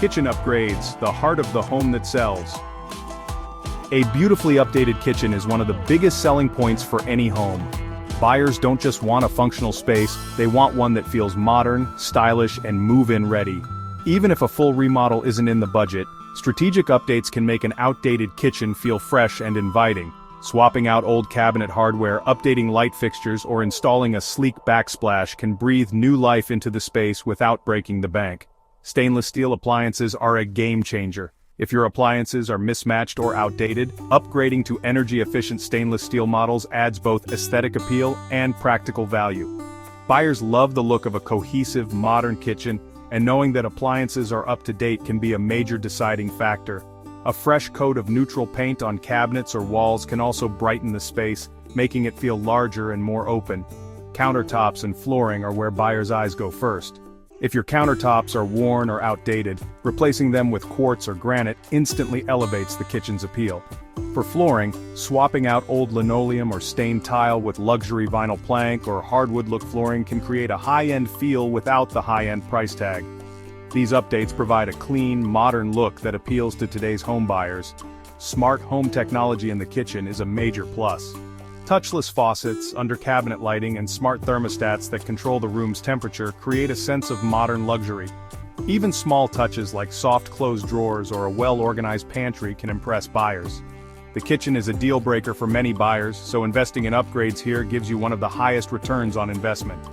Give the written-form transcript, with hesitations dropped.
Kitchen upgrades, the heart of the home that sells. A beautifully updated kitchen is one of the biggest selling points for any home. Buyers don't just want a functional space, they want one that feels modern, stylish, and move-in ready. Even if a full remodel isn't in the budget, strategic updates can make an outdated kitchen feel fresh and inviting. Swapping out old cabinet hardware, updating light fixtures, or installing a sleek backsplash can breathe new life into the space without breaking the bank. Stainless steel appliances are a game changer. If your appliances are mismatched or outdated, upgrading to energy-efficient stainless steel models adds both aesthetic appeal and practical value. Buyers love the look of a cohesive, modern kitchen, and knowing that appliances are up to date can be a major deciding factor. A fresh coat of neutral paint on cabinets or walls can also brighten the space, making it feel larger and more open. Countertops and flooring are where buyers' eyes go first. If your countertops are worn or outdated, replacing them with quartz or granite instantly elevates the kitchen's appeal. For flooring, swapping out old linoleum or stained tile with luxury vinyl plank or hardwood look flooring can create a high-end feel without the high-end price tag. These updates provide a clean, modern look that appeals to today's home buyers. Smart home technology in the kitchen is a major plus. Touchless faucets, under-cabinet lighting, and smart thermostats that control the room's temperature create a sense of modern luxury. Even small touches like soft closed drawers or a well-organized pantry can impress buyers. The kitchen is a deal breaker for many buyers, so investing in upgrades here gives you one of the highest returns on investment.